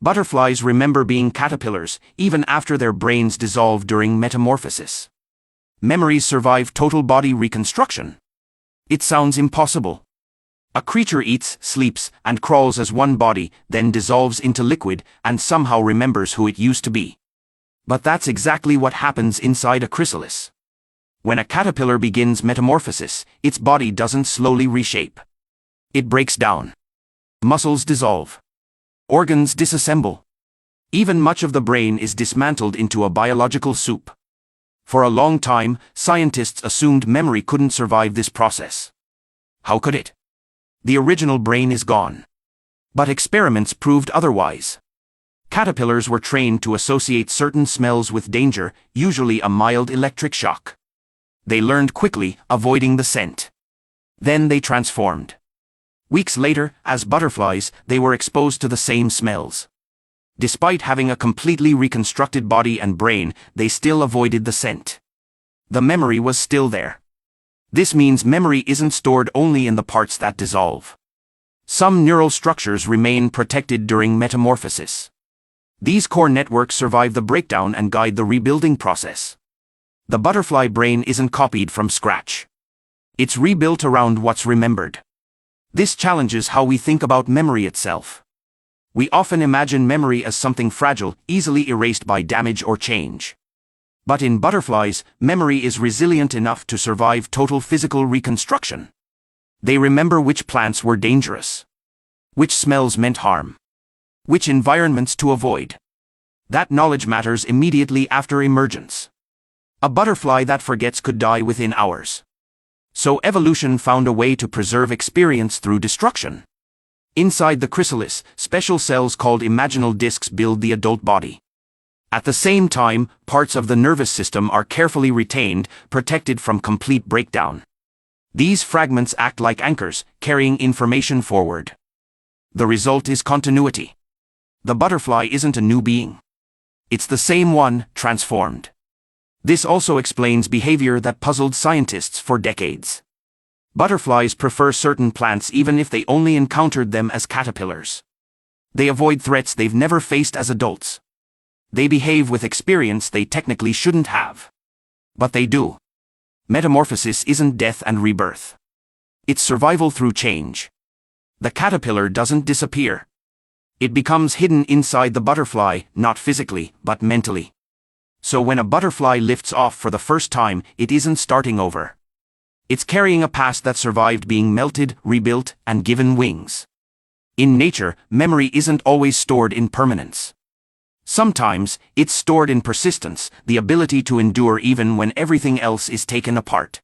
Butterflies remember being caterpillars, even after their brains dissolve during metamorphosis. Memories survive total body reconstruction. It sounds impossible. A creature eats, sleeps, and crawls as one body, then dissolves into liquid, and somehow remembers who it used to be. But that's exactly what happens inside a chrysalis. When a caterpillar begins metamorphosis, its body doesn't slowly reshape. It breaks down. Muscles dissolve. Organs disassemble. Even much of the brain is dismantled into a biological soup. For a long time, scientists assumed memory couldn't survive this process. How could it? The original brain is gone. But experiments proved otherwise. Caterpillars were trained to associate certain smells with danger, usually a mild electric shock. They learned quickly, avoiding the scent. Then they transformed. Weeks later, as butterflies, they were exposed to the same smells. Despite having a completely reconstructed body and brain, they still avoided the scent. The memory was still there. This means memory isn't stored only in the parts that dissolve. Some neural structures remain protected during metamorphosis. These core networks survive the breakdown and guide the rebuilding process. The butterfly brain isn't copied from scratch. It's rebuilt around what's remembered. This challenges how we think about memory itself. We often imagine memory as something fragile, easily erased by damage or change. But in butterflies, memory is resilient enough to survive total physical reconstruction. They remember which plants were dangerous, which smells meant harm, which environments to avoid. That knowledge matters immediately after emergence. A butterfly that forgets could die within hours. So evolution found a way to preserve experience through destruction. Inside the chrysalis, special cells called imaginal discs build the adult body. At the same time, parts of the nervous system are carefully retained, protected from complete breakdown. These fragments act like anchors, carrying information forward. The result is continuity. The butterfly isn't a new being. It's the same one, transformed. This also explains behavior that puzzled scientists for decades. Butterflies prefer certain plants even if they only encountered them as caterpillars. They avoid threats they've never faced as adults. They behave with experience they technically shouldn't have. But they do. Metamorphosis isn't death and rebirth. It's survival through change. The caterpillar doesn't disappear. It becomes hidden inside the butterfly, not physically, but mentally. So when a butterfly lifts off for the first time, it isn't starting over. It's carrying a past that survived being melted, rebuilt, and given wings. In nature, memory isn't always stored in permanence. Sometimes, it's stored in persistence, the ability to endure even when everything else is taken apart.